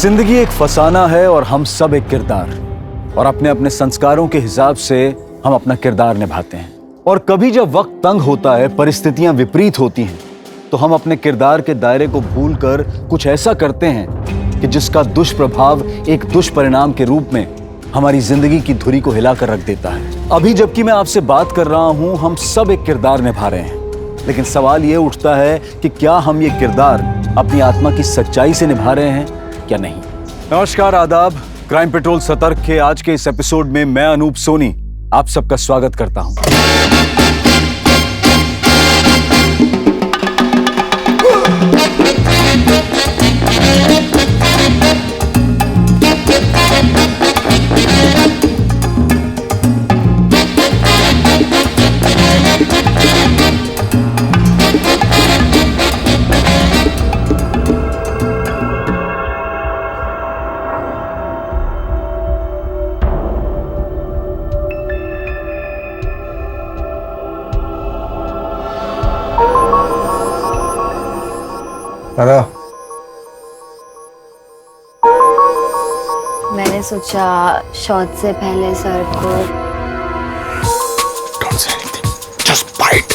जिंदगी एक फसाना है और हम सब एक किरदार, और अपने अपने संस्कारों के हिसाब से हम अपना किरदार निभाते हैं। और कभी जब वक्त तंग होता है, परिस्थितियां विपरीत होती हैं, तो हम अपने किरदार के दायरे को भूलकर कुछ ऐसा करते हैं कि जिसका दुष्प्रभाव एक दुष्परिणाम के रूप में हमारी जिंदगी की धुरी को हिलाकर रख देता है। अभी जबकि मैं आपसे बात कर रहा हूं, हम सब एक किरदार निभा रहे हैं, लेकिन सवाल ये उठता है कि क्या हम ये किरदार अपनी आत्मा की सच्चाई से निभा रहे हैं या नहीं। नमस्कार, आदाब। क्राइम पेट्रोल सतर्क के आज के इस एपिसोड में मैं अनूप सोनी आप सबका स्वागत करता हूं। दादा, मैंने सोचा शॉट से पहले सर को Don't say anything. Just bite.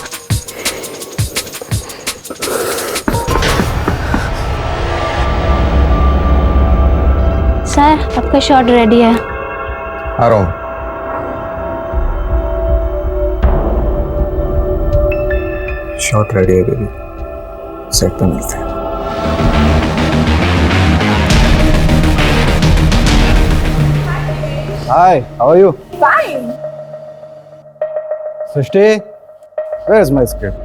Sir आपका शॉट रेडी है। आ रहा हूँ। शॉट रेडी है बेबी। सेट पे मिलते हैं। Hi, how are you? Fine. Srishti, where is my script?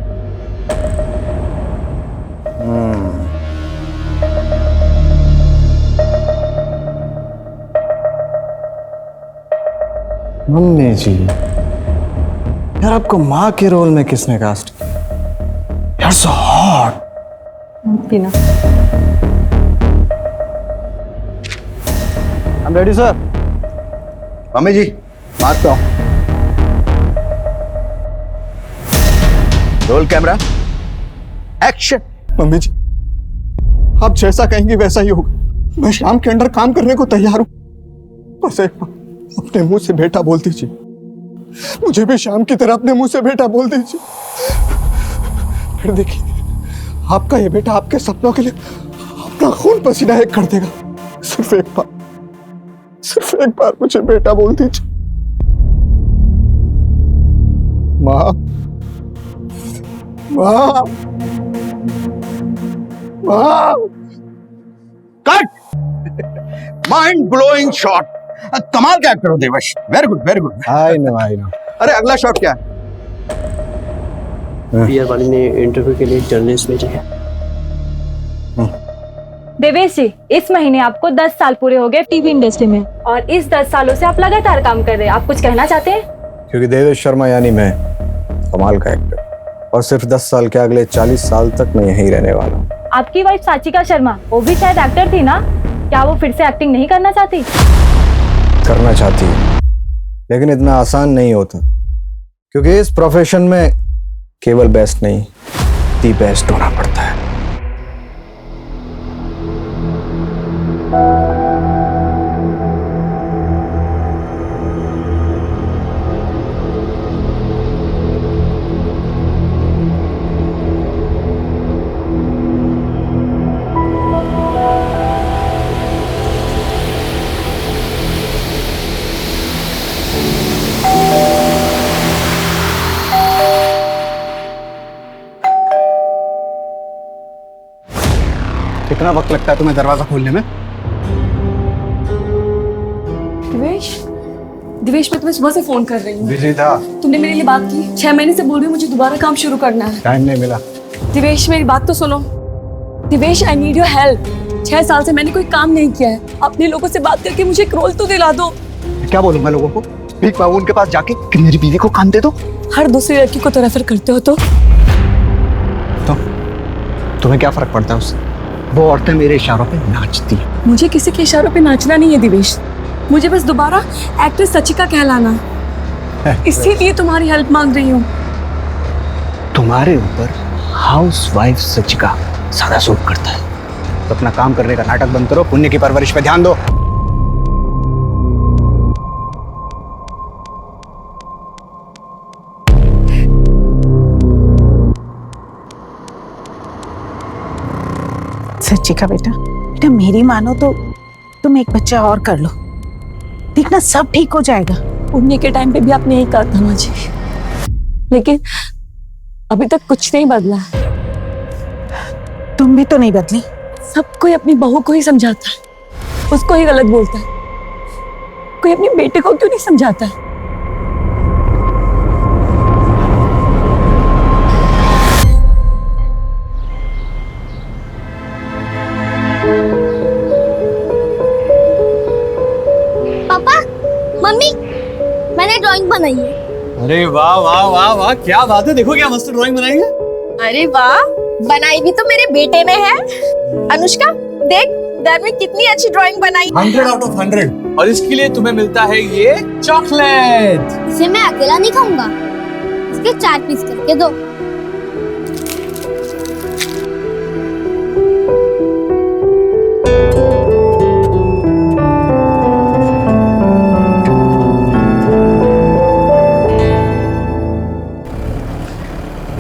Mummy ji, यार आपको माँ के रोल में किसने कास्ट किया? यार so hot. पीना। I'm ready, sir. मम्मी जी, मारता हूँ। Roll camera, action. मम्मी जी, आप जैसा कहेंगी वैसा ही होगा। मैं शाम के अंडर काम करने को तैयार हूं। बस एक बार अपने मुंह से बेटा बोल दीजिए। मुझे भी शाम की तरह अपने मुंह से बेटा बोल दीजिए। फिर देखिए, आपका ये बेटा आपके सपनों के लिए अपना खून पसीना एक कर देगा। सिर्फ एक बार मुझे बेटा बोल दीजिए। माँ, माँ, माँ। कट। Mind blowing shot. कमाल का एक्टर हो Devash. Very good, very good. I know. अरे अगला शॉट क्या है? पीआर वाली ने इंटरव्यू के लिए जर्नलिस्ट भेजे हैं। देवेश जी, इस महीने आपको 10 साल पूरे हो गए टीवी इंडस्ट्री में, और इस 10 सालों से आप लगातार काम कर रहे हैं। आप कुछ कहना चाहते हैं? क्योंकि देवेश शर्मा यानी मैं कमाल का एक्टर, और सिर्फ 10 साल के अगले 40 साल तक मैं यहीं रहने वाला हूँ। आपकी वाइफ साचिका शर्मा, वो भी शायद एक्टर थी ना? क्या वो फिर से एक्टिंग नहीं करना चाहती? करना चाहती है, लेकिन इतना आसान नहीं होता, क्योंकि इस प्रोफेशन में केवल बेस्ट नहीं, दी बेस्ट होना पड़ता है। कितना वक्त लगता है तुम्हें दरवाजा खोलने में? दिवेश, मैं तुम्हें सुबह से फोन कर रही हूँ। बिजी था, तुमने मेरे लिए बात की। 6 महीने से बोल रही हूँ मुझे दोबारा काम शुरू करना है। टाइम नहीं मिला। दिवेश, मेरी बात तो सुनो। Divesh, I need your help. 6 साल से मैंने कोई काम नहीं किया है। अपने लोगों से बात करके मुझे एक रोल तो दिला दो। क्या बोलूं मैं लोगों को? भीख मांगू उनके पास जाके कि मेरी बीवी को काम दे दो? हर दूसरी लड़की को तो रेफर करते हो तो तुम्हें क्या फर्क पड़ता है उससे? वो औरतें मेरे इशारों पे नाचती हैं। मुझे किसी के इशारों पे नाचना नहीं है दिवेश। मुझे बस दोबारा एक्ट्रेस सचिका कहलाना है। इसीलिए तुम्हारी हेल्प मांग रही हूँ। तुम्हारे ऊपर हाउस वाइफ सचिका ज्यादा सूट करता है। तो अपना काम करने का नाटक बंद करो, पुण्य की परवरिश पे ध्यान दो। सच्ची का बेटा, बेटा मेरी मानो तो तुम एक बच्चा और कर लो, देखना सब ठीक हो जाएगा। पुण्य के टाइम पे भी आपने यही कहा था माँ जी, लेकिन अभी तक कुछ नहीं बदला है। तुम भी तो नहीं बदली। सब कोई अपनी बहू को ही समझाता है, उसको ही गलत बोलता है। कोई अपने बेटे को क्यों नहीं समझाता है? पापा, मम्मी, मैंने ड्राइंग बनाई है। अरे वाह वाह वाह वाह, क्या बात है, देखो क्या मस्त ड्राइंग बनाई है। अरे वाह, बनाई भी तो मेरे बेटे ने है। अनुष्का देख, घर में कितनी अच्छी ड्राइंग बनाई। 100 out of 100। और इसके लिए तुम्हें मिलता है ये चॉकलेट। इसे मैं अकेला नहीं खाऊंगा, इसके 4 पीस करके दो।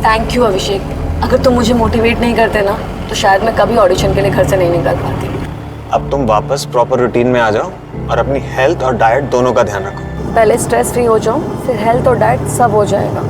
थैंक यू अभिषेक, अगर तुम मुझे मोटिवेट नहीं करते ना तो शायद मैं कभी ऑडिशन के लिए घर से नहीं निकल पाती। अब तुम वापस प्रॉपर रूटीन में आ जाओ और अपनी हेल्थ और डाइट दोनों का ध्यान रखो। पहले स्ट्रेस फ्री हो जाऊं, फिर हेल्थ और डाइट सब हो जाएगा।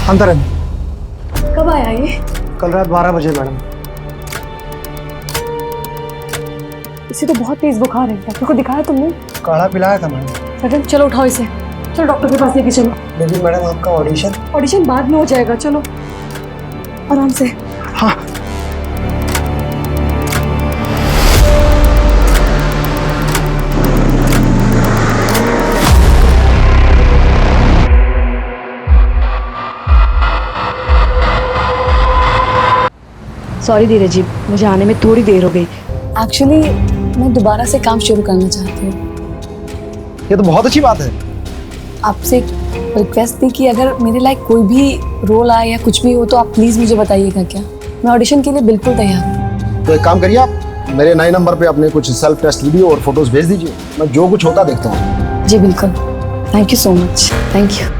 अंदर है। कब आया ये? कल रात 12 बजे मैडम। इसे तो बहुत तेज बुखार है, डॉक्टर को दिखाया तुमने? काढ़ा पिलाया था मैडम। मैडम चलो उठाओ इसे, चलो डॉक्टर के पास लेके चलो। लेकिन मैडम आपका ऑडिशन बाद में हो जाएगा, चलो आराम से। हाँ। सॉरी धीरज जी, मुझे आने में थोड़ी देर हो गई। एक्चुअली मैं दोबारा से काम शुरू करना चाहती हूँ। ये तो बहुत अच्छी बात है। आपसे एक रिक्वेस्ट थी कि अगर मेरे लायक कोई भी रोल आए या कुछ भी हो तो आप प्लीज़ मुझे बताइएगा क्या। मैं ऑडिशन के लिए बिल्कुल तैयार हूँ। तो एक काम करिए, आप मेरे नए नंबर पे अपने कुछ सेल्फ टेस्ट वीडियो और फोटोज भेज दीजिए, मैं जो कुछ होता देखता हूँ। जी बिल्कुल, thank you so much. Thank you.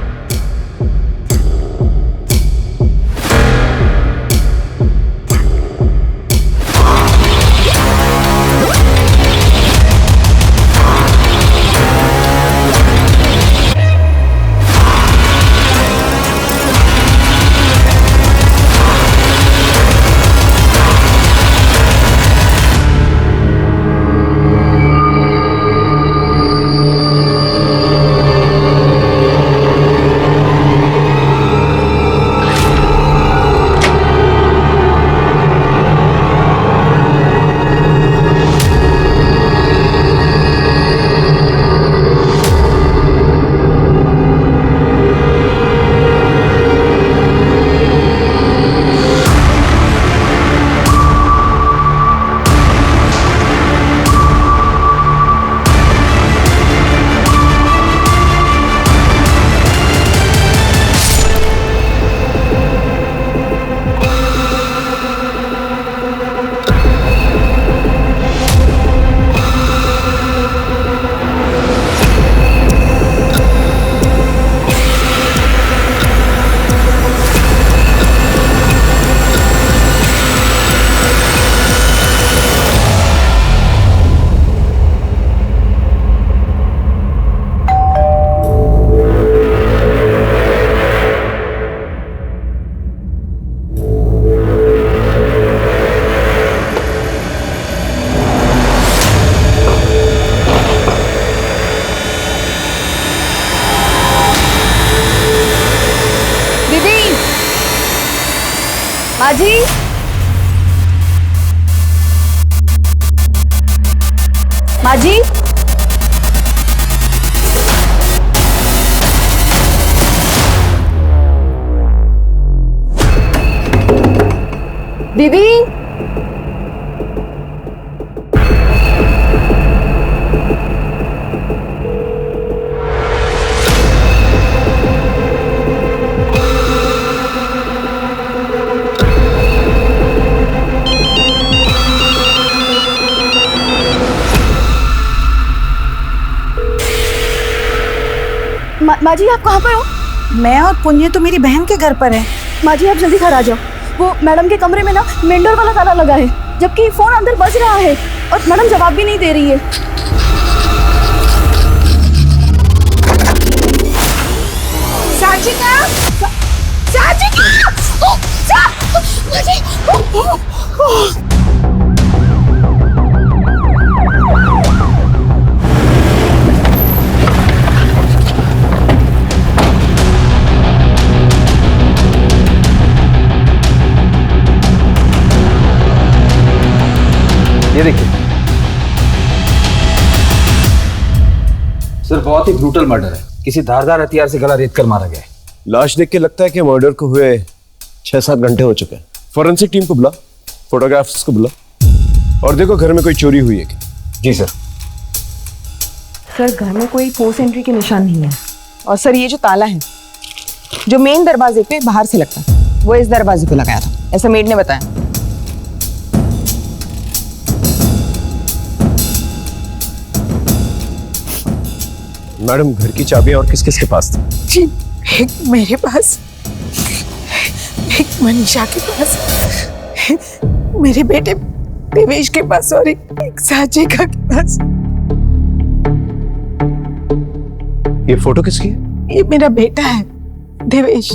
माँ जी, माँ जी, दीदी, माँ जी आप कहाँ पर हो? मैं और पुण्य तो मेरी बहन के घर पर है। माँ जी आप जल्दी घर आ जाओ। वो मैडम के कमरे में ना मेन डोर वाला ताला लगा है, जबकि फोन अंदर बज रहा है और मैडम जवाब भी नहीं दे रही है। साचिका, साचिका, ये देखिए सर, बहुत ही ब्रूटल मर्डर है। किसी धारदार हथियार से गला रेत कर मारा गया है। लाश देख के लगता है कि मर्डर को हुए 6-7 घंटे हो चुके हैं। फॉरेंसिक टीम को बुला, फोटोग्राफ्स को बुला, और देखो घर में कोई चोरी हुई है क्या? जी सर। सर घर में कोई फोर्स एंट्री के निशान नहीं है। और सर ये जो ताला है, जो मेन दरवाजे पे बाहर से लगता है, वो इस दरवाजे पे लगाया था, ऐसा मेड ने बताया। मैडम घर की चाबियां और किस किस के पास थी? जी, एक मेरे पास, एक मनीषा के पास, मेरे बेटे देवेश के पास और एक साचिका के पास। ये फोटो किसकी है? ये मेरा बेटा है, देवेश,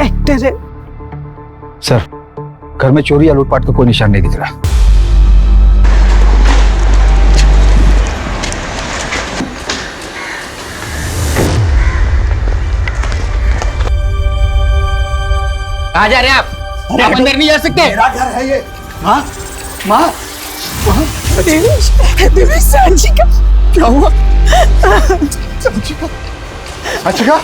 एक्टर है। सर घर में चोरी या लूटपाट का कोई निशान नहीं दिख रहा। कहाँ जा रहे हैं आप? आप अंदर नहीं जा सकते। मेरा घर है ये। माँ, माँ, देवेश, देवेश, साचिका। क्या हुआ? साचिका, साचिका।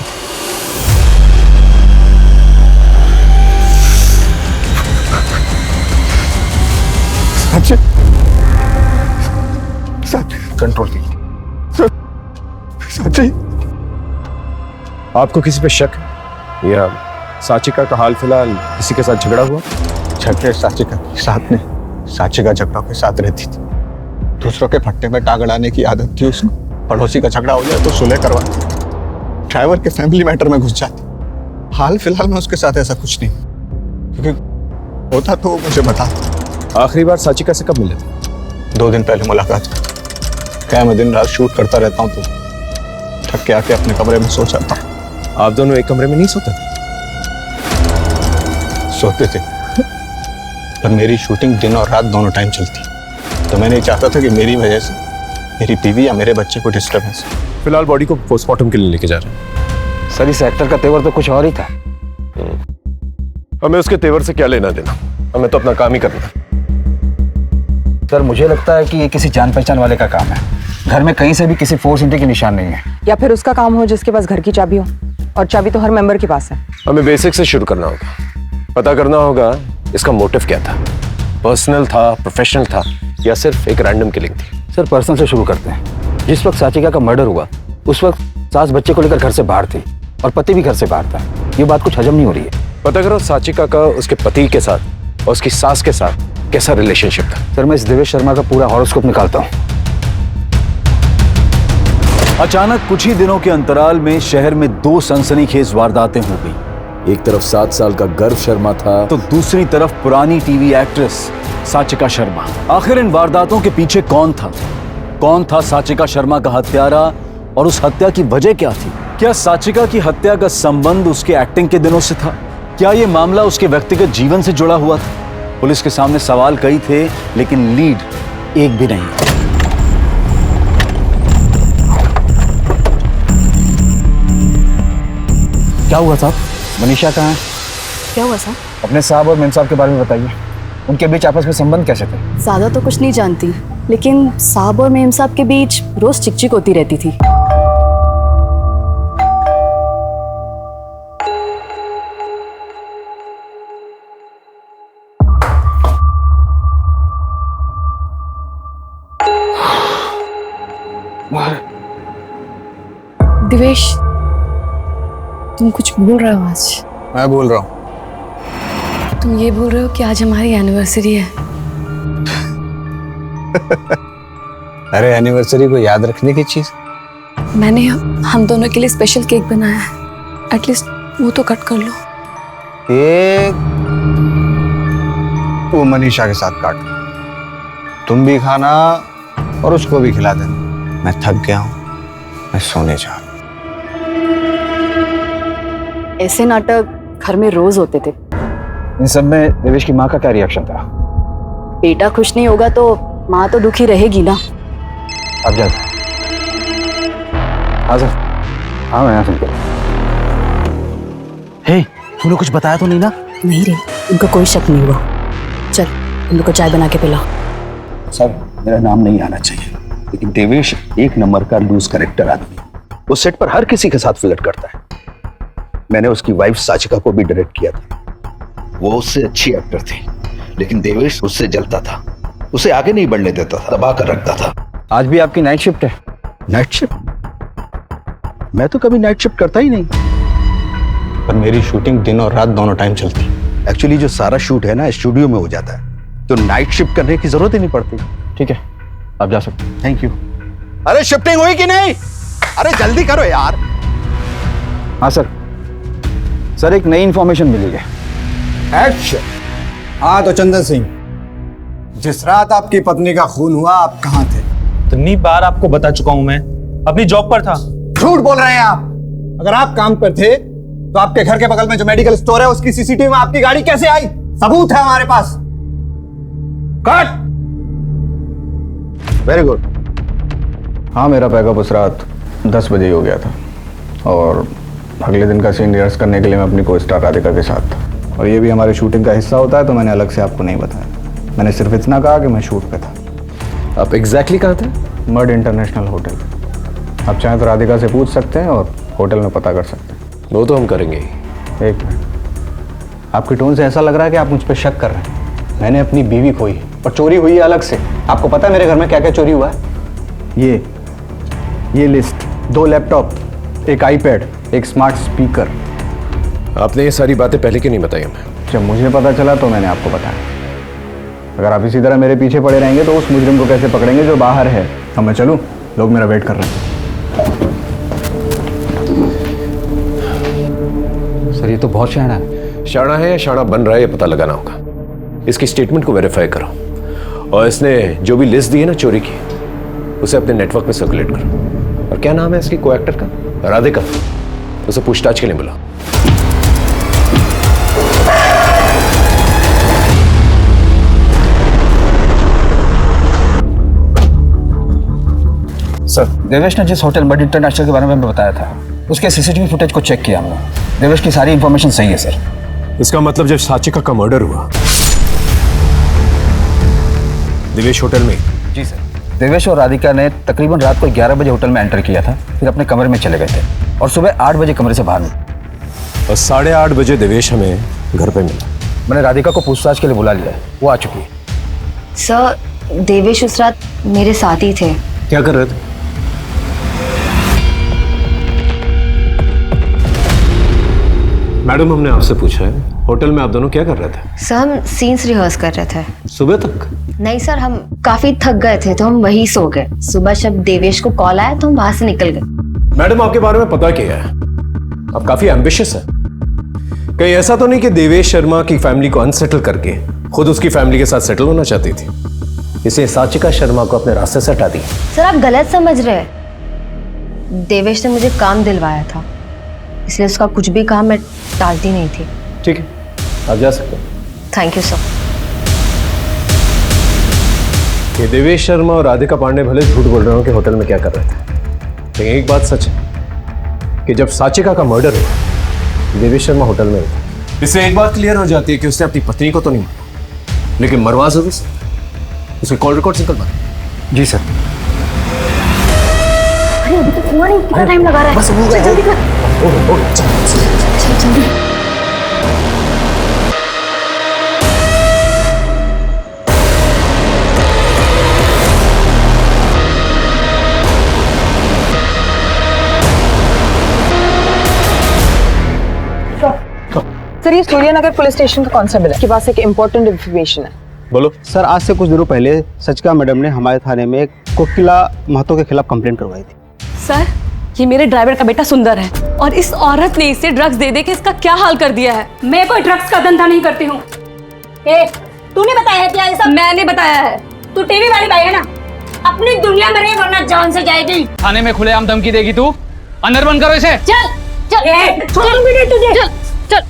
कंट्रोल कीजिए। सच्ची? आपको किसी पे शक है या साचिका का हाल फिलहाल किसी के साथ झगड़ा हुआ? झगड़े साचिका के साथ नहीं, साचिका झगड़ों के साथ रहती थी। दूसरों के फट्टे में टांग अड़ाने की आदत थी उसको। पड़ोसी का झगड़ा हो जाए तो सुलह करवाती, ड्राइवर के फैमिली मैटर में घुस जाती। हाल फिलहाल में उसके साथ ऐसा कुछ नहीं, क्योंकि होता तो वो मुझे बता। आखिरी बार साचिका से कब मिले थे? 2 दिन पहले मुलाकात। क्या मैं दिन रात शूट करता रहता हूँ तो थक के आके अपने कमरे में सो जाता हूँ। आप दोनों एक कमरे में नहीं सोते? सोते थे, पर मेरी शूटिंग दिन और रात दोनों टाइम चलती, तो मैं नहीं चाहता था कि मेरी वजह से मेरी बीवी या मेरे बच्चे को डिस्टर्बेंस। फिलहाल बॉडी को पोस्टमार्टम के लिए लेके जा रहे हैं। सर इस एक्टर का तेवर तो कुछ और ही था। हमें उसके तेवर से क्या लेना देना, हमें तो अपना काम ही करना है। सर मुझे लगता है कि ये किसी जान पहचान वाले का काम है। घर में कहीं से भी किसी फोर्स एंट्री के निशान नहीं है। या फिर उसका काम हो जिसके पास घर की चाबी हो, और चाबी तो हर मेंबर के पास है। हमें बेसिक से शुरू करना होगा। पता करना होगा इसका मोटिव क्या था, पर्सनल था, प्रोफेशनल था, या सिर्फ एक रैंडम किलिंग थी। सर पर्सनल से शुरू करते हैं। जिस वक्त साचिका का मर्डर हुआ उस वक्त सास बच्चे को लेकर घर से बाहर थी और पति भी घर से बाहर था। ये बात कुछ हजम नहीं हो रही है। पता करो साचिका का उसके पति के साथ और उसकी सास के साथ कैसा रिलेशनशिप था। सर मैं इस देवेश शर्मा का पूरा हॉरोस्कोप निकालता हूँ। अचानक कुछ ही दिनों के अंतराल में शहर में 2 सनसनीखेज वारदातें हो गई। एक तरफ 7 साल का गर्व शर्मा था तो दूसरी तरफ पुरानी टीवी एक्ट्रेस साचिका शर्मा। आखिर इन वारदातों के पीछे कौन था? कौन था साचिका शर्मा का हत्यारा और उस हत्या की वजह क्या थी? क्या साचिका की हत्या का संबंध उसके एक्टिंग के दिनों से था? क्या यह मामला उसके व्यक्तिगत जीवन से जुड़ा हुआ था? पुलिस के सामने सवाल कई थे लेकिन लीड एक भी नहीं। क्या हुआ साहब? मनीषा कहाँ है? क्या हुआ साहब? अपने साहब और मेम साहब के बारे में बताइए। उनके बीच आपस में संबंध कैसे थे? ज्यादा तो कुछ नहीं जानती, लेकिन साहब और मेम साहब के बीच रोज चिकचिक होती रहती थी। दिवेश, तुम कुछ बोल रहे हो आज? मैं बोल रहा हूँ। तुम ये बोल रहे हो कि आज हमारी एनिवर्सरी है? अरे एनिवर्सरी को याद रखने की चीज। मैंने हम दोनों के लिए स्पेशल केक बनाया है, एटलीस्ट वो तो कट कर लो। केक वो मनीषा के साथ काट, तुम भी खाना और उसको भी खिला देना। मैं थक गया हूँ, मैं सोने जा रहा हूँ। ऐसे नाटक घर में रोज होते थे। इन सब में देवेश की माँ का क्या रिएक्शन था? बेटा खुश नहीं होगा तो माँ तो दुखी रहेगी ना। अब जाते। हाँ सर, हाँ मैं यहाँ सुनकर। हे, तूने कुछ बताया तो नहीं ना? नहीं रे, उनका कोई शक नहीं हुआ। चल उन लोग को चाय बना के पिला। सर, मेरा नाम नहीं आना चाहिए, लेकिन देवेश एक नंबर का लूज करेक्टर आदमी है। वो सेट पर हर किसी के साथ फ्लर्ट करता है। मैंने उसकी वाइफ साचिका को भी डायरेक्ट किया था। वो उससे अच्छी एक्टर थी, लेकिन देवेश उससे जलता था, उसे आगे नहीं बढ़ने देता था, दबा कर रखता था। आज भी आपकी नाइट शिफ्ट है? Night shift? मैं तो कभी नाइट शिफ्ट करता ही नहीं। पर मेरी शूटिंग दिन और रात दोनों टाइम चलती है। एक्चुअली जो सारा शूट है ना स्टूडियो में हो जाता है, तो नाइट शिफ्ट करने की जरूरत ही नहीं पड़ती। ठीक है, आप जा सकते हैं। Thank you. अरे शिफ्टिंग हुई कि नहीं? अरे जल्दी करो यार। हाँ सर, सर एक नई इंफॉर्मेशन मिली है। एक्शन। हाँ तो चंदन सिंह, जिस रात आपकी पत्नी का खून हुआ आप कहाँ थे? इतनी बार आपको बता चुका हूं, मैं अपनी जॉब पर था। झूठ बोल रहे हैं आप। अगर आप काम पर थे तो आपके घर के बगल में जो मेडिकल स्टोर है उसकी सीसीटीवी में आपकी गाड़ी कैसे आई? सबूत है हमारे पास। कट। Very good. हाँ, मेरा पैकअप उस रात 10 बजे ही हो गया था और अगले दिन का सीन रिहर्स करने के लिए मैं अपनी को स्टार राधिका के साथ था। और ये भी हमारे शूटिंग का हिस्सा होता है, तो मैंने अलग से आपको नहीं बताया। मैंने सिर्फ इतना कहा कि मैं शूट पे था। आप एग्जैक्टली कहाँ थे? Mud international hotel. आप चाहें तो राधिका से पूछ सकते हैं और होटल में पता कर सकते हैं। वो तो हम करेंगे ही। एक मिनट, आपकी टोन से ऐसा लग रहा है कि आप मुझ पर शक कर रहे हैं। मैंने अपनी बीवी खोई है और चोरी हुई है अलग से। आपको पता है मेरे घर में क्या क्या चोरी हुआ है? ये लिस्ट, 2 लैपटॉप, एक आईपैड, एक स्मार्ट स्पीकर। आपने ये सारी बातें पहले क्यों नहीं बताई हमें? जब मुझे पता चला तो मैंने आपको बताया। अगर आप इसी तरह मेरे पीछे पड़े रहेंगे तो उस मुजरिम को कैसे पकड़ेंगे जो बाहर है? अब मैं चलूं? लोग मेरा वेट कर रहे हैं। सर ये तो बहुत शाना है। शाना है या शाना बन रहा है ये पता लगाना होगा। इसकी स्टेटमेंट को वेरीफाई करो और इसने जो भी लिस्ट दी है ना चोरी की, उसे अपने नेटवर्क में सर्कुलेट करो। और क्या नाम है इसकी को एक्टर का? राधिका। उसे पूछताछ के लिए बुलाओ। सर, देवेश ने जिस होटल मड इंटरनेशनल के बारे में हमें बताया था, उसके सीसीटीवी फुटेज को चेक किया हमने। देवेश की सारी इंफॉर्मेशन सही है सर। इसका मतलब जब साचिका का मर्डर हुआ देवेश होटल में? जी सर। देवेश और राधिका ने तकरीबन रात को 11 बजे होटल में एंटर किया था, फिर अपने कमरे में चले गए थे और सुबह 8 बजे कमरे से बाहर निकले। और 8:30 बजे देवेश हमें घर पे मिला। मैंने राधिका को पूछताछ के लिए बुला लिया है, वो आ चुकी है। सर, देवेश उस रात मेरे साथ ही थे। क्या कर रहे थे? मैडम, हमने आपसे पूछा है होटल में आप दोनों क्या कर रहे थे? सर, हम सीन्स रिहर्स कर रहे थे। सुबह तक? नहीं सर, हम काफी थक गए थे तो हम वहीं सो गए। सुबह जब देवेश को कॉल आया तो हम वहां से निकल गए। मैडम, आपके बारे में पता क्या है? आप काफी एम्बिशियस है। कहीं ऐसा तो नहीं कि देवेश शर्मा की फैमिली को अनसेटल करके खुद उसकी फैमिली के साथ सेटल होना चाहती थी, इसे साचिका शर्मा को अपने रास्ते से हटा दी? सर, आप गलत समझ रहे हैं। देवेश ने मुझे काम दिलवाया था, इसलिए उसका कुछ भी काम मैं टालती नहीं थी। ठीक है, आप जा सकते हैं। Thank you sir. ये देवेश शर्मा और राधिका पांडे भले झूठ बोल रहे हो कि होटल में क्या कर रहे थे, लेकिन एक बात सच है कि जब साचिका का मर्डर हुआ देवेश शर्मा होटल में था। इससे एक बात क्लियर हो जाती है कि उसने अपनी पत्नी को तो नहीं मारा, लेकिन मरवा जरूर। उसके कॉल रिकॉर्ड निकल पाए। जी सर। अरे अभी तक हुआ नहीं, कितना टाइम लगा रहा है? बस हो गया। जल्दी कर। चल जल्दी। सर ये सूर्यनगर पुलिस स्टेशन का कांस्टेबल है, के पास एक इम्पोर्टेंट इन्फॉर्मेशन है। बोलो। सर आज से कुछ दिनों पहले सचिका मैडम ने हमारे थाने में एक कोकिला महतो के खिलाफ कंप्लेंट करवाई थी। सर ये मेरे ड्राइवर का बेटा सुंदर है और इस औरत ने इसे ड्रग्स दे दे के इसका क्या हाल कर दिया है। मैं कोई ड्रग्स का धंधा नहीं करती हूँ। तूने बताया है क्या ये सब? मैंने बताया है। तू टीवी वाली भाई है ना, अपनी दुनिया में रहे वरना जान से जाएगी। थाने में खुलेआम धमकी देगी तू? अंदर बंद करो इसे। चल चल।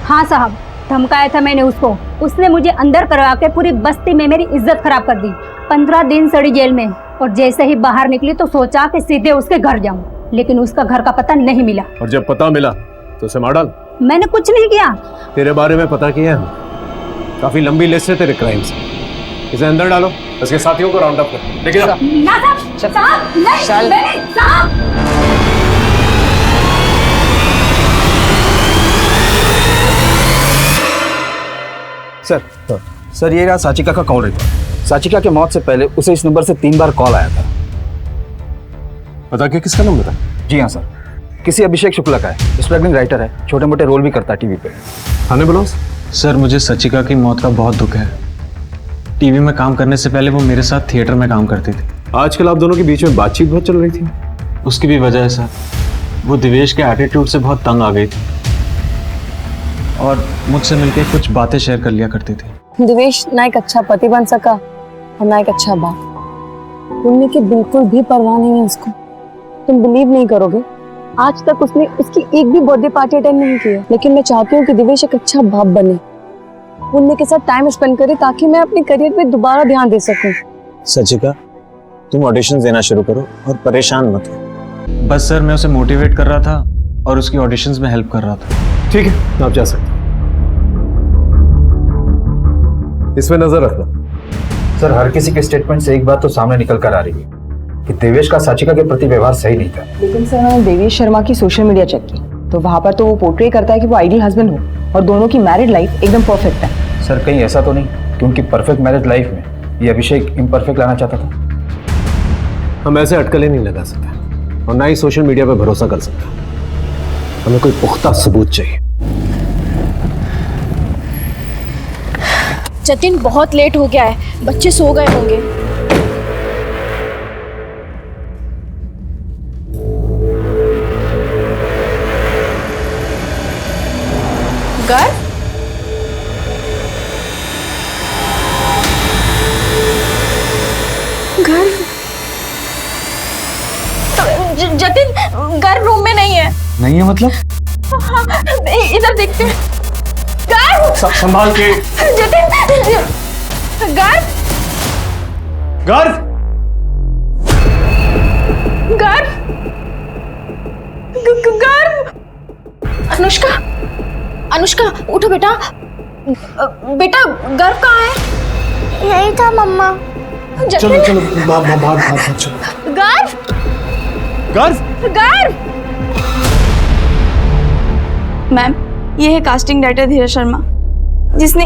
हाँ साहब, धमकाया था मैंने उसको। उसने मुझे अंदर करवा के पूरी बस्ती में मेरी इज्जत खराब कर दी। 15 दिन सड़ी जेल में, और जैसे ही बाहर निकली तो सोचा कि सीधे उसके घर जाऊं, लेकिन उसका घर का पता नहीं मिला। और जब पता मिला तो उसे मार डाल। मैंने कुछ नहीं किया। तेरे बारे में पता किया है, काफी लंबी लिस्ट है तेरे क्राइम्स। इसे अंदर डालो, उसके साथियों को राउंड अप कर लेके जाओ। ना साहब, नहीं, साहब। सर ये रहा साचिका का कॉल रिकॉर्ड। साचिका के मौत से पहले उसे इस नंबर से 3 बार कॉल आया था। पता क्या किसका नंबर था? जी हाँ सर, किसी अभिषेक शुक्ला का है। स्ट्रगलिंग राइटर है, छोटे मोटे रोल भी करता है टीवी पे। थाने बुलाओ। सर मुझे सचिका की मौत का बहुत दुख है। टीवी में काम करने से पहले वो मेरे साथ थिएटर में काम करती थी। आजकल आप दोनों के बीच में बातचीत बहुत चल रही थी। उसकी भी वजह है सर, वो दिवेश के एटीट्यूड से बहुत तंग आ गई थी और मुझसे मिलकर कुछ बातें शेयर कर लिया करती थी। दिवेश ना एक अच्छा पति बन सका और ना एक अच्छा बाप। पुण्य की बिल्कुल भी परवाह नहीं है उसको। तुम बिलीव नहीं करोगे, आज तक उसने उसकी एक भी बर्थडे पार्टी अटेंड नहीं की है। लेकिन मैं चाहती हूँ कि दिवेश एक अच्छा बाप बने, पुण्य के साथ टाइम स्पेंड करे, ताकि मैं अपने करियर पे दोबारा ध्यान दे सकूं। सचिका तुम ऑडिशन देना शुरू करो और परेशान मत हो। बस सर मैं उसे मोटिवेट कर रहा था और उसकी ऑडिशंस में हेल्प कर रहा था। ठीक है, आप जा सकते। इसमें नजर रखना। सर हर किसी के स्टेटमेंट से एक बात तो सामने निकल कर आ रही है कि देवेश का साचिका के प्रति व्यवहार सही नहीं था। लेकिन सर मैंने देवेश शर्मा की सोशल मीडिया चेक की तो वहाँ पर तो वो पोर्ट्रे करता है कि वो आइडियल हस्बैंड हो और दोनों की मैरिड लाइफ एकदम परफेक्ट है। सर कहीं ऐसा तो नहीं कि उनकी परफेक्ट मैरिज लाइफ में ये अभिषेक इम्परफेक्ट लाना चाहता था? हम ऐसे अटकलें नहीं लगा सकते और ना ही सोशल मीडिया पे भरोसा कर सकते। हमें कोई पुख्ता सबूत चाहिए। जतिन बहुत लेट हो गया है, बच्चे सो गए होंगे। गर्व? जतिन गर्व रूम में नहीं है। नहीं है मतलब? हाँ, इधर देखते हैं। गर्व! संभाल के। जतिन! गर्व! गर्व! गर्व! गर्व! अनुष्का! अनुष्का उठो बेटा। बेटा गर्व कहाँ है? यही था मम्मा। चलो चलो बाहर चलो। गर्व! गर्व! गर्व! मैम ये है कास्टिंग डायरेक्टर धीरज शर्मा, जिसने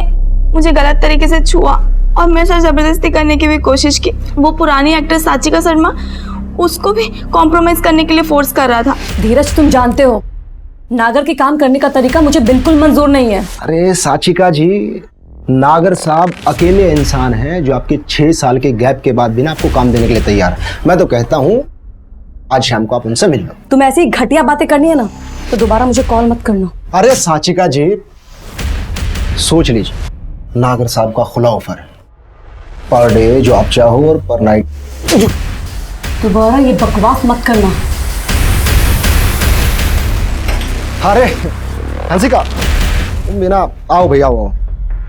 मुझे गलत तरीके से छुआ और मेरे साथ जबरदस्ती करने की भी कोशिश की। वो पुरानी एक्ट्रेस साचिका शर्मा, उसको भी कॉम्प्रोमाइज करने के लिए फोर्स कर रहा था। धीरज तुम जानते हो नागर के काम करने का तरीका मुझे बिल्कुल मंजूर नहीं है। अरे साचिका जी, नागर साहब अकेले इंसान हैं जो आपके 6 साल के गैप के बाद भी ना आपको काम देने के लिए तैयार है। मैं तो कहता हूँ आज शाम को आप उनसे मिल लो। तुम ऐसी घटिया बातें करनी है ना तो दोबारा मुझे कॉल मत करना। अरे साचिका जी सोच लीजिए, नागर साहब का खुला ऑफर है, पर डे जो आप चाहो और पर नाइट। दोबारा ये बकवास मत करना। अरे हंसिका तुम बिना आओ भैया, आओ।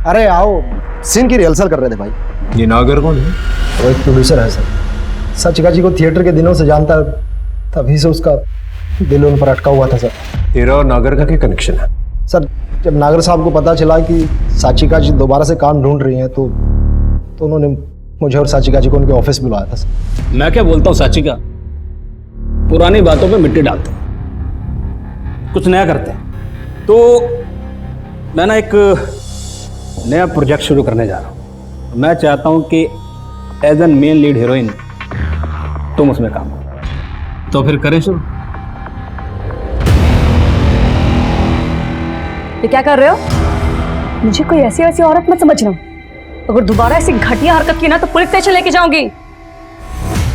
अरे आओ, सीन की रिहर्सल कर रहे थे भाई। ये नागर कौन है? वो एक प्रोड्यूसर है सर, साचिका जी को थिएटर के दिनों से जानता है, तभी से उसका दिल उन पर अटका हुआ था सर। तेरा और नागर का क्या कनेक्शन है? सर जब नागर साहब को पता चला कि साचिका जी दोबारा से काम ढूंढ रही हैं तो उन्होंने मुझे और साचिका जी को उनके ऑफिस बुलाया था सर। मैं क्या बोलता हूँ साचिका, पुरानी बातों पे मिट्टी डालते हैं, कुछ नया करते हैं। तो मैं ना एक नया प्रोजेक्ट शुरू करने जा रहा हूँ। मैं चाहता हूँ कि as an main lead heroine तुम उसमें काम करो। तो फिर करें शुरू। ये क्या कर रहे हो? मुझे कोई ऐसी वैसी औरत मत समझना। अगर दोबारा ऐसी घटिया हरकत की ना तो पुलिस स्टेशन लेके जाऊंगी।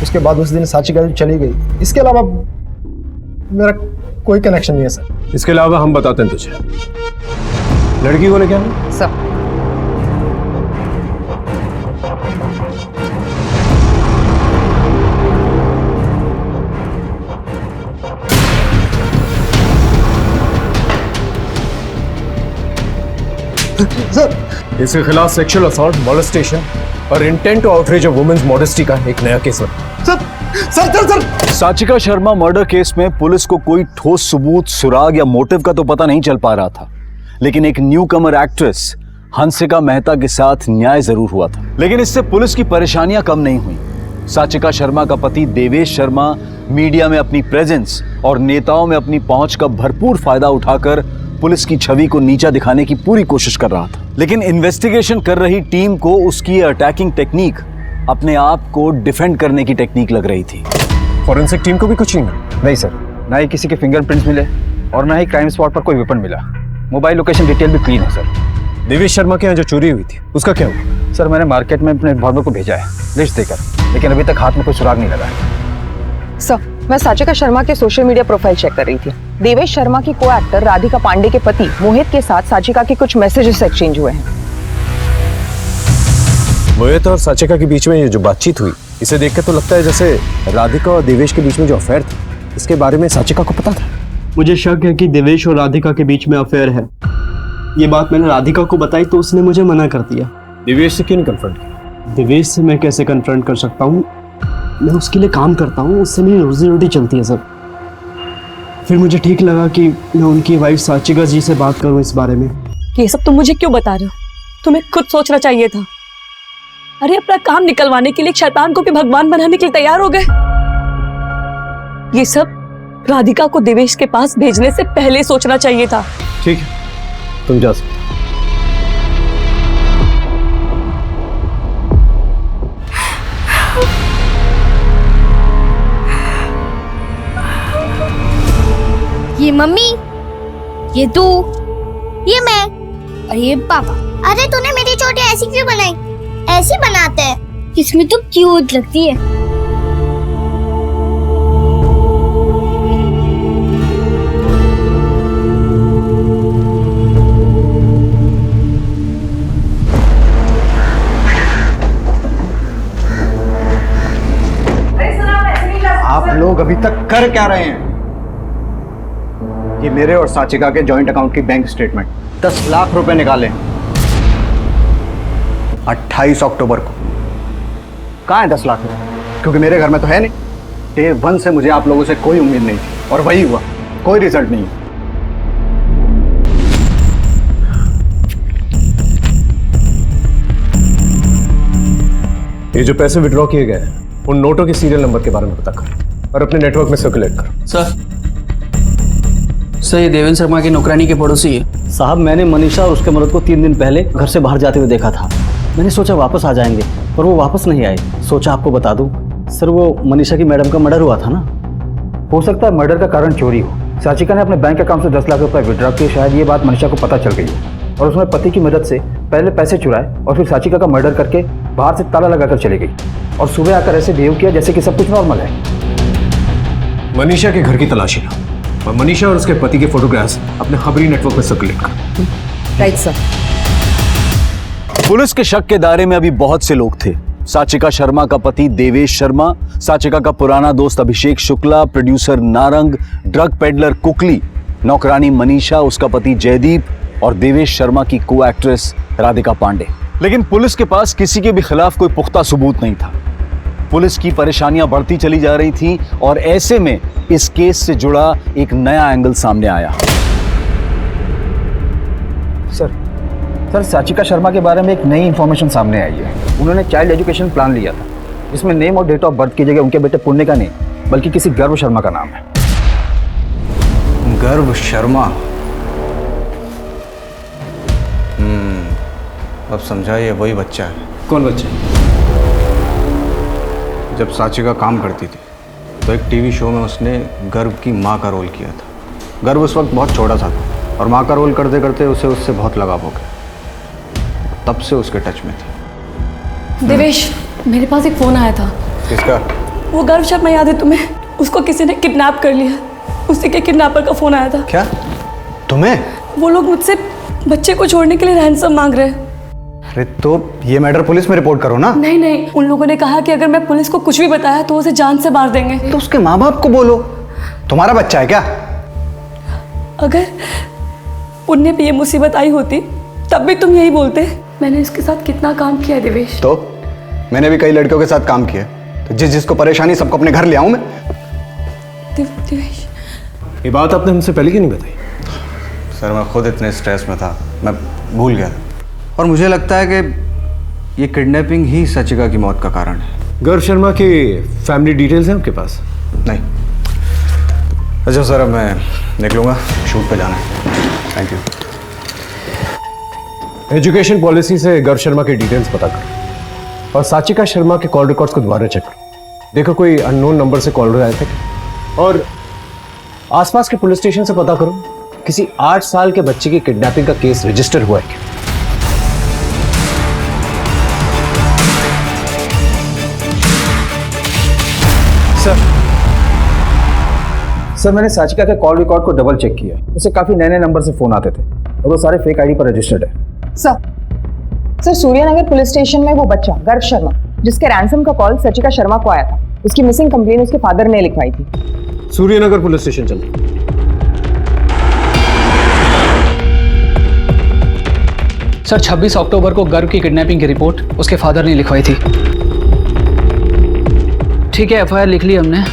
उसके बाद उस दिन साचिका जी चली गई। इसके अलावा मेरा कोई कनेक्शन नहीं है सर। इसके अलावा हम बताते हैं तुझे, लड़की को लेके आना सर। सर, इसके खिलाफ सेक्सुअल असॉल्ट, मोलेस्टेशन और intent to outrage a woman's modesty का एक नया केस बना। Sir Sachika Sharma murder case में पुलिस को कोई ठोस सबूत, सुराग या मोटिव का तो पता नहीं चल पा रहा था, लेकिन एक न्यू कमर एक्ट्रेस हंसिका मेहता के साथ न्याय जरूर हुआ था। लेकिन इससे पुलिस की परेशानियां कम नहीं हुई। साचिका शर्मा का पति देवेश शर्मा मीडिया में अपनी प्रेजेंस और नेताओं में अपनी पहुंच का भरपूर फायदा उठाकर पुलिस की छवि को नीचा दिखाने की पूरी कोशिश कर रहा था। लेकिन इन्वेस्टिगेशन कर रही टीम को उसकी अटैकिंग टेक्निक अपने आप को डिफेंड करने की टेक्निक लग रही थी। फॉरेंसिक टीम को भी कुछ नहीं मिला? नहीं सर, ना ही किसी के फिंगरप्रिंट्स मिले और ना ही क्राइम स्पॉट पर कोई वेपन मिला। मोबाइल लोकेशन डिटेल भी क्लीन है सर। देवेश शर्मा के यहाँ जो चोरी हुई थी उसका क्या हुआ? सर, मैंने मार्केट में अपने इन्फॉर्मर को भेजा है लिस्ट देकर, लेकिन अभी तक हाथ में कोई सुराग नहीं लगा है। सर, मैं साचिका शर्मा के सोशल मीडिया प्रोफाइल चेक कर रही थी। देवेश शर्मा की को एक्टर राधिका पांडे के पति मोहित के साथ साचिका के कुछ मैसेजेस एक्सचेंज हुए हैं। मोहित और साचिका के बीच में ये जो बातचीत हुई, इसे देखकर तो लगता है जैसे राधिका और देवेश के बीच में जो अफेयर था, इसके बारे में साचिका को पता था। मुझे शक है कि देवेश और राधिका के बीच में अफेयर है। ये बात मैंने राधिका को बताई तो उसने मुझे मना कर दिया। देवेश से क्यों नहीं कन्फ्रंट किया? देवेश से मैं कैसे कन्फ्रंट कर सकता हूँ? मैं उसके लिए काम करता हूँ, उससे मेरी रोजी रोटी चलती है सर। फिर मुझे ठीक लगा कि मैं उनकी वाइफ साचिका जी से बात करूँ इस बारे में। ये सब तुम मुझे क्यों बता रहे हो? तुम्हें खुद सोचना चाहिए था। अरे अपना काम निकलवाने के लिए एक शैतान को भी भगवान बनाने के लिए तैयार हो गए। ये सब राधिका को देवेश के पास भेजने से पहले सोचना चाहिए था। ठीक है, तुम जा सकते। ये मम्मी, ये तू, ये मैं और ये पापा। अरे तूने मेरी चोटी ऐसी क्यों बनाई? ऐसी बनाते हैं, इसमें तो क्यूट लगती है। आप लोग अभी तक कर क्या रहे हैं? ये मेरे और साचिका के जॉइंट अकाउंट की बैंक स्टेटमेंट 10 लाख रुपए निकाले 28 अक्टूबर को। कहाँ है 10 लाख रुपए? क्योंकि मेरे घर में तो है नहीं। डे 1 से मुझे आप लोगों से कोई उम्मीद नहीं थी और वही हुआ, कोई रिजल्ट नहीं। ये जो पैसे विड्रॉ किए गए हैं उन नोटों के सीरियल नंबर के बारे में पता कर और अपने नेटवर्क में सर्कुलेट कर। सर, ये देवेंद्र शर्मा की नौकरानी के पड़ोसी है। साहब, मैंने मनीषा और उसके मर्द को 3 दिन पहले घर से बाहर जाते हुए देखा था। मैंने सोचा वापस आ जाएंगे, पर वो वापस नहीं आए। सोचा आपको बता दूं। सर, वो मनीषा की मैडम का मर्डर हुआ था ना। हो सकता है मर्डर का कारण चोरी हो। साचिका ने अपने बैंक अकाउंट से 10 लाख रुपए विड्रॉ किए। शायद ये बात मनीषा को पता चल गई है और उसने पति की मदद से पहले पैसे चुराए और फिर साचिका का मर्डर करके बाहर से ताला लगाकर चली गई और सुबह आकर ऐसे बिहेव किया जैसे कि सब कुछ नॉर्मल है। मनीषा के घर की तलाशी लो और मनीषा और उसके पति के फोटोग्राफ्स अपने खबरी नेटवर्क में सर्कुलेट कर। Right sir. पुलिस के शक के दायरे में अभी बहुत से लोग थे। साचिका शर्मा का पति देवेश शर्मा, साचिका का पुराना दोस्त Abhishek Shukla, producer Narang, drug peddler Kukli, नौकरानी मनीषा, उसका पति जयदीप और देवेश शर्मा की को एक्ट्रेस राधिका पांडे। लेकिन पुलिस के पास किसी के भी खिलाफ कोई पुख्ता सबूत नहीं था। पुलिस की परेशानियां बढ़ती चली जा रही थी और ऐसे में इस केस से जुड़ा एक नया एंगल सामने आया। सर, साचिका शर्मा के बारे में एक नई इंफॉर्मेशन सामने आई है। उन्होंने चाइल्ड एजुकेशन प्लान लिया था, जिसमें नेम और डेट ऑफ बर्थ की जगह उनके बेटे पुण्य का नहीं बल्कि किसी गर्व शर्मा का नाम है। गर्व शर्मा? अब समझा, ये वही बच्चा है। कौन बच्चा? जब साचिका काम करती थी तो एक टीवी शो में उसने गर्व की माँ का रोल किया था। गर्व उस वक्त बहुत छोटा सा था और माँ का रोल करते करते उसे उससे बहुत लगाव हो गया। तब से उसके टच में थी। देवेश, मेरे पास एक फोन आया था। किसका? वो गर्व शर्मा याद है तुम्हें? उसको किसी ने किडनैप कर लिया। उसी के किडनैपर का फोन आया था। क्या? तुम्हें? वो लोग मुझसे बच्चे को छोड़ने के लिए रैंसम मांग रहे हैं। अरे तो ये मैटर पुलिस में रिपोर्ट करो ना। नहीं नहीं, उन लोगों ने कहा कि अगर मैं पुलिस को कुछ भी बताया तो उसे जान से मार देंगे। तो उसके माँ बाप को बोलो। तुम्हारा बच्चा है क्या? अगर पुण्य पे ये मुसीबत आई होती तब भी तुम यही बोलते। मैंने इसके साथ कितना काम किया है देवेश। तो मैंने भी कई लड़कियों के साथ काम किया, तो जिसको परेशानी सबको अपने घर ले आऊं मैं। देवेश, ये बात आपने हमसे पहले क्यों नहीं बताई? सर मैं खुद इतने स्ट्रेस में था, मैं भूल गया। और मुझे लगता है कि ये किडनैपिंग ही साचिका की मौत का कारण है। गर्व शर्मा की फैमिली डिटेल्स हैं आपके पास? नहीं। अच्छा सर, अब मैं निकलूंगा, शूट पे जाना है। Thank you. एजुकेशन पॉलिसी से गर्व शर्मा की डिटेल्स पता करो और साचिका शर्मा के कॉल रिकॉर्ड्स को दोबारा चेक करो। देखो कोई अननोन नंबर से कॉल आए थे और आसपास के पुलिस स्टेशन से पता करो किसी 8 साल के बच्चे की किडनैपिंग का केस रजिस्टर हुआ है क्या। सर मैंने साचिका के कॉल रिकॉर्ड को डबल चेक किया। उसे काफी नए नए नंबर से फोन आते थे और वो सारे फेक आईडी पर रजिस्टर्ड है। सर सूर्यनगर पुलिस स्टेशन में वो बच्चा गर्व शर्मा, जिसके रैंसम का कॉल साचिका शर्मा को आया था, उसकी मिसिंग कंप्लेन उसके फादर ने लिखवाई थी। सूर्यनगर पुलिस स्टेशन चलो। सर 26 अक्टूबर को गर्व की किडनैपिंग की रिपोर्ट उसके फादर ने लिखवाई थी। ठीक है, एफआईआर लिख ली हमने।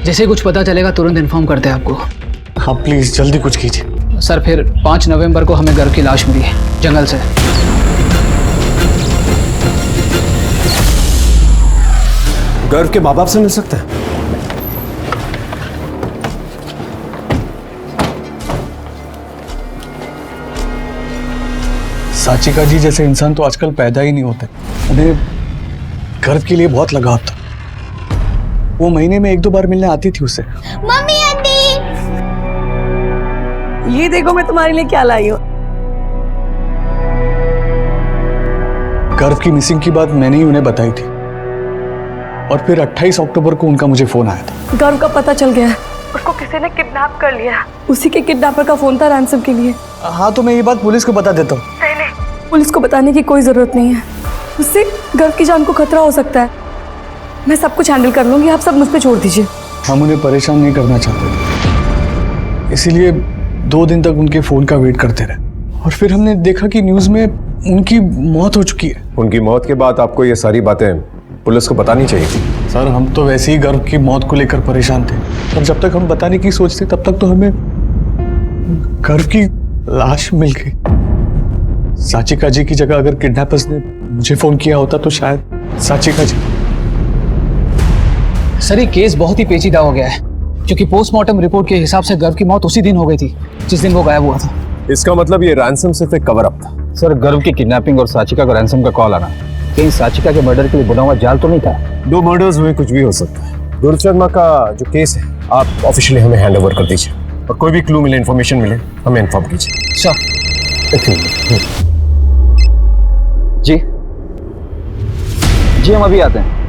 जैसे कुछ पता चलेगा तुरंत इन्फॉर्म करते हैं आपको। हाँ प्लीज जल्दी कुछ कीजिए। सर फिर 5 नवंबर को हमें गर्व की लाश मिली है जंगल से। गर्व के माँ बाप से मिल सकता है? साचिका जी जैसे इंसान तो आजकल पैदा ही नहीं होते। उन्हें गर्व के लिए बहुत लगाव था। वो महीने में 1-2 बार मिलने आती थी उससे। मम्मी आंटी, ये देखो मैं तुम्हारे लिए क्या लाई हूँ। गर्व की मिसिंग की बात मैंने ही उन्हें बताई थी और फिर 28 अक्टूबर को उनका मुझे फोन आया था। गर्व का पता चल गया है। उसको किसी ने किडनैप कर लिया। उसी के किडनैपर का फोन था रैंसम के लिए। हाँ तो मैं ये बात पुलिस को बता देता हूँ। नहीं, पुलिस को बताने की कोई जरूरत नहीं है। उससे गर्व की जान को खतरा हो सकता है। मैं सब कुछ हैंडल कर लूंगी, आप सब मुझ पे छोड़ दीजिए। हम उन्हें परेशान नहीं करना चाहते, इसीलिए 2 दिन तक उनके फोन का वेट करते रहे और फिर हमने देखा कि न्यूज में उनकी मौत हो चुकी है। उनकी मौत के बाद आपको ये सारी बातें पुलिस को बतानी चाहिए थी। सर हम तो वैसे ही गर्व की मौत को लेकर परेशान थे, पर जब तक हम बताने की सोचते तब तक तो हमें गर्व की लाश मिल गई। साचिका जी की जगह अगर किडनैपर्स ने मुझे फोन किया होता तो शायद साचिका जी। सर ये केस बहुत ही पेचीदा हो गया है क्योंकि पोस्टमार्टम रिपोर्ट के हिसाब से गर्व की मौत उसी दिन हो गई थी जिस दिन वो गायब हुआ था। इसका मतलब ये रैंसम सिर्फ एक कवर अप था। सर गर्व की किडनैपिंग और साचिका को रैंसम का कॉल आना कहीं साचिका के मर्डर के लिए बुना हुआ जाल तो नहीं था? 2 मर्डर्स हुए, कुछ भी हो सकता है। गर्व शर्मा का जो केस है आप ऑफिशियली हमें हैंड ओवर कर दीजिए और कोई भी क्लू मिले, इन्फॉर्मेशन मिले हमें इन्फॉर्म कीजिए। जी जी हम अभी आते हैं।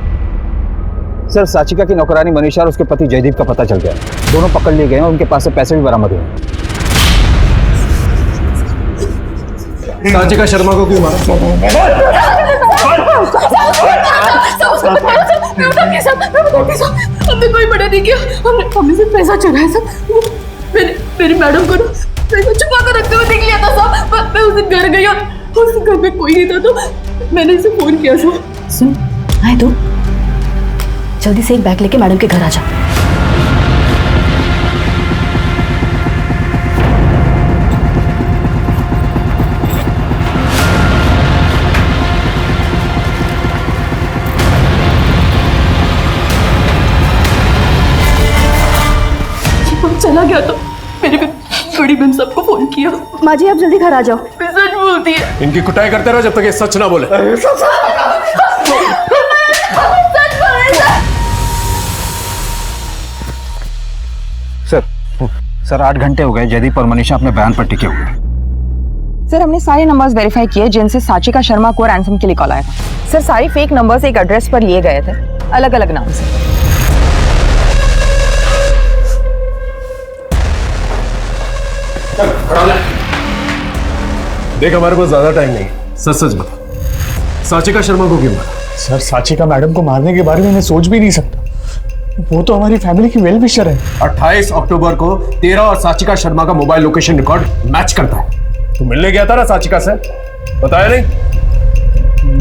सर साचिका की नौकरानी मनीषा और उसके पति जयदीप का पता चल गया। दोनों पकड़ लिए गए हैं और उनके पास से पैसे भी बरामद हुए। साचिका शर्मा को क्यों मारा? हमने कोई मर्डर नहीं किया। हमने सिर्फ पैसा चुराया सब। मेरी मैडम को पैसा छुपा कर रखते हुए देख लिया था सब। मैं उस दिन घर गई और उस घर में कोई नहीं था तो मैंने इसे फोन किया था। सुन आए तो जल्दी से एक बैग लेके मैडम के घर आ जा। ऑलरेडी मैंने सबको फोन किया। माँ जी आप जल्दी घर आ जाओ। मैं सच बोलती है। इनकी कुटाई करते रहो जब तक ये सच ना बोले। सर 8 घंटे हो गए जयदीप और मनीषा अपने बयान पर टिके हुए। सर हमने सारे नंबर्स वेरीफाई किए जिनसे साचिका शर्मा को रैंसम के लिए कॉल आया था। सर सारे फेक नंबर्स एक एड्रेस पर लिए गए थे अलग अलग नाम से। देख हमारे पास ज्यादा टाइम नहीं है, सच सच बता, साचिका शर्मा को क्यों मारा? सर साचिका मैडम को मारने के बारे में मैं सोच भी नहीं सकता। वो तो हमारी फैमिली की वेल विशर है। 28 अक्टूबर को तेरा और साचिका शर्मा का मोबाइल लोकेशन रिकॉर्ड मैच करता है। तू मिलने गया था ना साचिका से, बताया नहीं?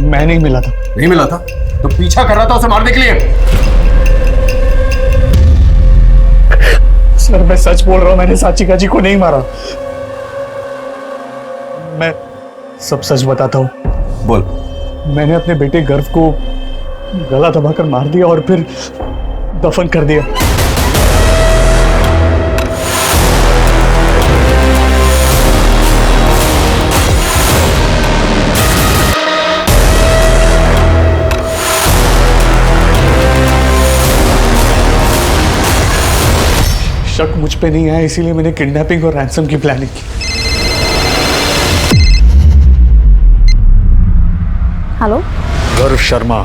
मैं नहीं मिला था। नहीं मिला था तो पीछा कर रहा था उसे मारने के लिए? सर मैं सच बोल रहा हूं, मैंने साचिका जी को नहीं मारा। मैं सब सच बताता हूं। बोल। मैंने अपने बेटे गर्व को गला दबाकर मार दिया और फिर दफन कर दिया। शक मुझ पे नहीं आया इसीलिए मैंने किडनैपिंग और रैंसम की प्लानिंग की। हेलो गर्व शर्मा,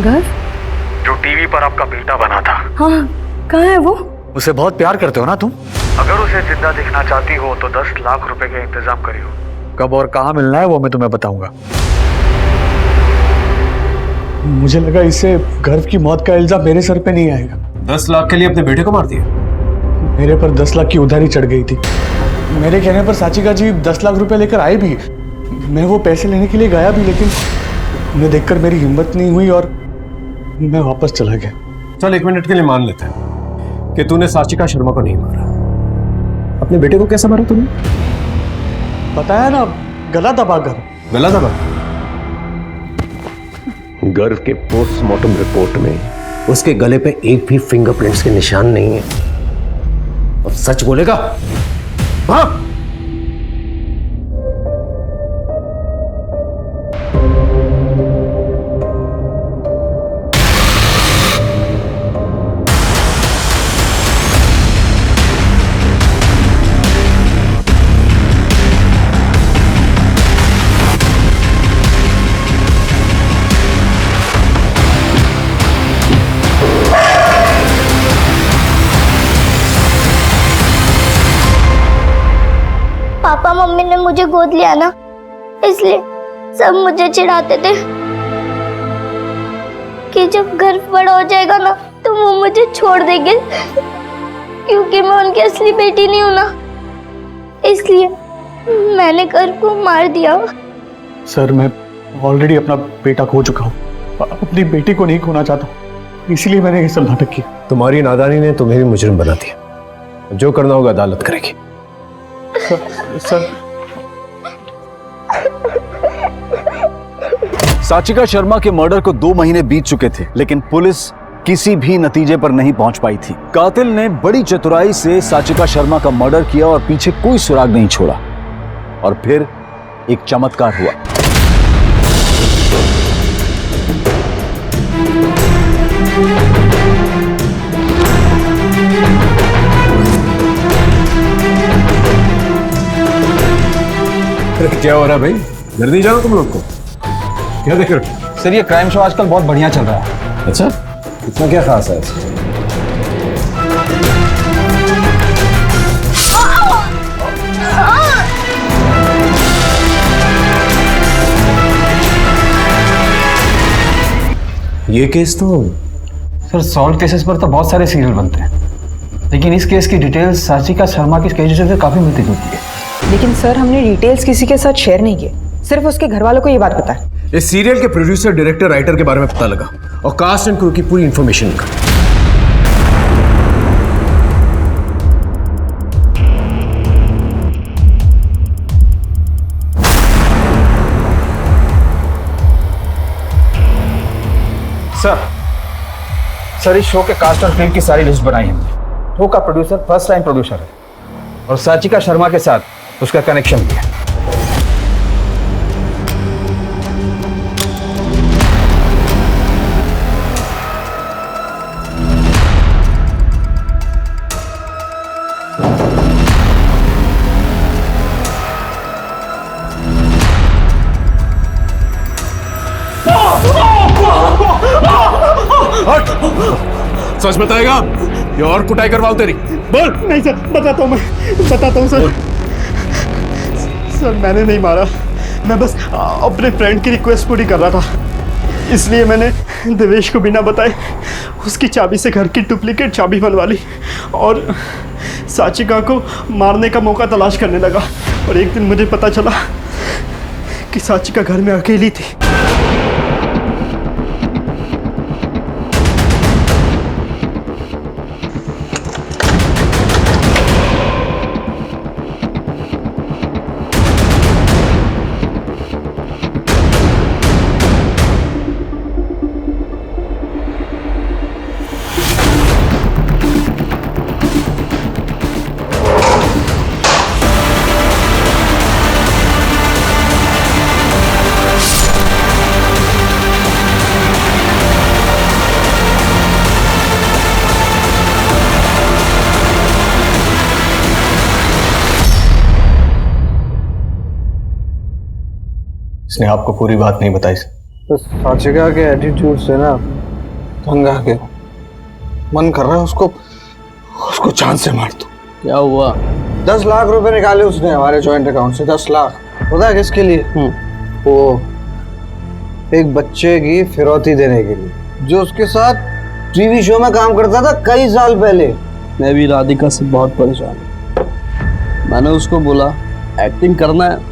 घर? जो टीवी पर आपका बेटा बना था। हाँ कहाँ है वो? उसे बहुत प्यार करते हो ना तुम? अगर उसे जिंदा देखना चाहती हो तो 10 लाख रुपए का इंतजाम करियो। कब और कहाँ मिलना है वो मैं तुम्हें बताऊंगा। मुझे लगा इससे गर्व की मौत का इल्जाम मेरे सर पे नहीं आएगा। 10 लाख के लिए अपने बेटे को मार दिया? मेरे पर 10 लाख की उधारी चढ़ गई थी। मेरे कहने पर साचिका जी 10 लाख रुपए लेकर आए भी। मैं वो पैसे लेने के लिए गया भी, लेकिन उन्हें देखकर मेरी हिम्मत नहीं हुई और मैं वापस चला गया। चल 1 मिनट के लिए मान लेते हैं कि तूने साचिका शर्मा को नहीं मारा। अपने बेटे को कैसे मारा तूने? बताया ना, गला दबाकर। गला दबा? गर्व के पोस्टमार्टम रिपोर्ट में उसके गले पे एक भी फिंगरप्रिंट्स के निशान नहीं है। अब सच बोलेगा? हाँ? पापा मम्मी ने मुझे गोद लिया ना, इसलिए सब मुझे चिढ़ाते थे कि जब गर्व बड़ा हो जाएगा ना तो वो मुझे छोड़ देंगे, क्योंकि मैं उनकी असली बेटी नहीं हूं ना, इसलिए मैंने गर्व को मार दिया। सर मैं ऑलरेडी अपना बेटा खो चुका हूँ, अपनी बेटी को नहीं खोना चाहता, इसलिए मैंने ये सब नाटक किया। तुम्हारी नादानी ने तुम्हें भी मुजरिम बना दिया। जो करना होगा अदालत करेगी। सर साचिका शर्मा के मर्डर को 2 महीने बीत चुके थे, लेकिन पुलिस किसी भी नतीजे पर नहीं पहुंच पाई थी। कातिल ने बड़ी चतुराई से साचिका शर्मा का मर्डर किया और पीछे कोई सुराग नहीं छोड़ा। और फिर एक चमत्कार हुआ। क्या हो रहा है भाई? घर नहीं जाना तुम लोग को? क्या देख रहे हो? सर ये क्राइम शो आजकल बहुत बढ़िया चल रहा है। अच्छा, इतना क्या खास है इसमें? ये केस तो सर सॉल्व केसेस पर तो बहुत सारे सीरियल बनते हैं, लेकिन इस केस की डिटेल्स साचिका शर्मा की केस से काफी मिलती जुलती है। लेकिन सर हमने डिटेल्स किसी के साथ शेयर नहीं किए, सिर्फ उसके घर वालों को ये बात पता है। इस सीरियल के प्रोड्यूसर, डायरेक्टर, राइटर के बारे में पता लगा और कास्ट एंड क्रू की पूरी इंफॉर्मेशन निकाली। सर इस शो के कास्ट और फिल्म की सारी लिस्ट बनाई हमने। शो का प्रोड्यूसर फर्स्ट टाइम प्रोड्यूसर है और साचिका शर्मा के साथ उसका कनेक्शन भी है। सच बताएगा या और कुटाई करवाऊं तेरी? बोल। नहीं सर, बताता हूँ सर। सर मैंने नहीं मारा, मैं बस अपने फ्रेंड की रिक्वेस्ट पूरी कर रहा था, इसलिए मैंने देवेश को बिना बताए उसकी चाबी से घर की डुप्लीकेट चाबी बनवा ली और साचिका को मारने का मौका तलाश करने लगा। और एक दिन मुझे पता चला कि साचिका घर में अकेली थी। इसने आपको पूरी बात नहीं बताई। तो साचिका के एटीट्यूड से ना तंग आ गया, मन कर रहा है उसको जान से मार दूं। क्या हुआ? 10 लाख रुपए निकाले उसने हमारे जॉइंट अकाउंट से। 10 लाख पता है किसके लिए? वो एक बच्चे की फिरौती देने के लिए, जो उसके साथ टीवी शो में काम करता था कई साल पहले। मैं भी राधिका से बहुत परेशान हूँ। मैंने उसको बोला एक्टिंग करना है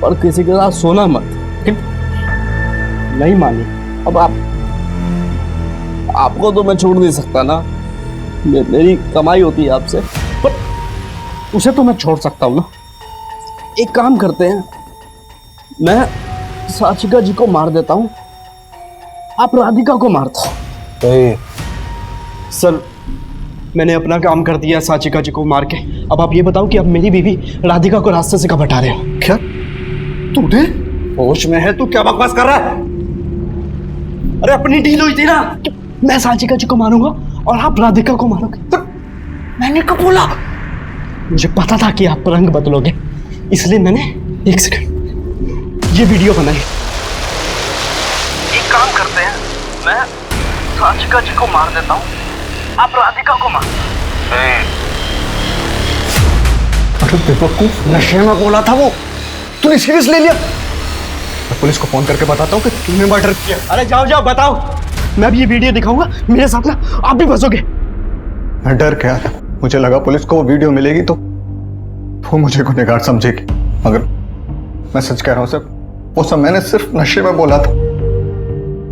और किसी के साथ सोना मत, नहीं मानी। अब आपको तो मैं छोड़ नहीं सकता ना, मेरी कमाई होती है आपसे, पर उसे तो मैं छोड़ सकता हूँ ना। एक काम करते हैं, मैं साचिका जी को मार देता हूँ, आप राधिका को मारता हो। सर मैंने अपना काम कर दिया साचिका जी को मार के। अब आप ये बताओ कि अब मेरी बीवी राधिका को रास्ते से कब हटा रहे हो? क्या तूने होश में है? तू क्या बकवास कर रहा है? अरे अपनी डील हुई थी ना, मैं साचिका जी को मारूंगा और आप राधिका को मारोगे। तो मैंने कब बोला? मुझे पता था कि आप रंग बदलोगे, इसलिए मैंने 1 सेकंड ये वीडियो बनाई। एक काम करते हैं, मैं साचिका जी को मार देता हूँ, आप राधिका को मार। अरे बेवकूफ, नशे में बोला था वो, तूने सीरियस ले लिया? मैं पुलिस को फोन करके बताता हूँ कि तूने मर्डर किया। अरे जाओ जाओ बताओ, मैं भी ये वीडियो दिखाऊंगा, मेरे साथ ना आप भी फंसोगे। मैं डर गया था, मुझे लगा पुलिस को वो वीडियो मिलेगी तो वो मुझे गुनहगार समझेगी, मगर मैं सच कह रहा हूँ सर, वो सब मैंने सिर्फ नशे में बोला था,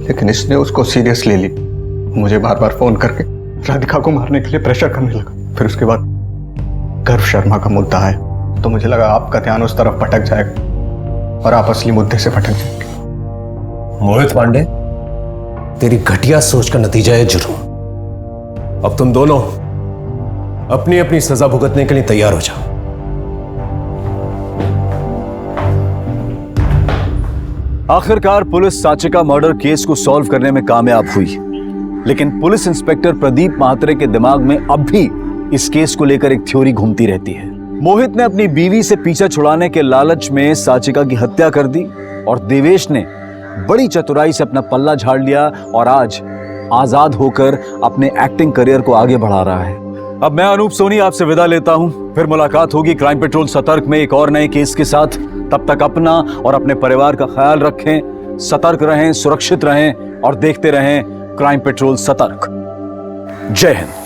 लेकिन इसने उसको सीरियस ले ली। मुझे बार बार फोन करके राधिका को मारने के लिए प्रेशर करने लगा। फिर उसके बाद गर्व शर्मा का मुद्दा है, तो मुझे लगा आपका ध्यान उस तरफ भटक जाएगा और आप असली मुद्दे से भटक जाएंगे। मोहित पांडे, तेरी घटिया सोच का नतीजा है जुर्म। अब तुम दोनों अपनी अपनी सजा भुगतने के लिए तैयार हो जाओ। आखिरकार पुलिस साचिका मर्डर केस को सॉल्व करने में कामयाब हुई, लेकिन पुलिस इंस्पेक्टर प्रदीप महात्रे के दिमाग में अब भी इस केस को लेकर एक थ्योरी घूमती रहती है। मोहित ने अपनी बीवी से पीछा छुड़ाने के लालच में साचिका की हत्या कर दी और देवेश ने बड़ी चतुराई से अपना पल्ला झाड़ लिया और आज आजाद होकर अपने एक्टिंग करियर को आगे बढ़ा रहा है। अब मैं अनूप सोनी आपसे विदा लेता हूं, फिर मुलाकात होगी क्राइम पेट्रोल सतर्क में एक और नए केस के साथ। तब तक अपना और अपने परिवार का ख्याल रखें, सतर्क रहें, सुरक्षित रहें और देखते रहें क्राइम पेट्रोल सतर्क। जय हिंद।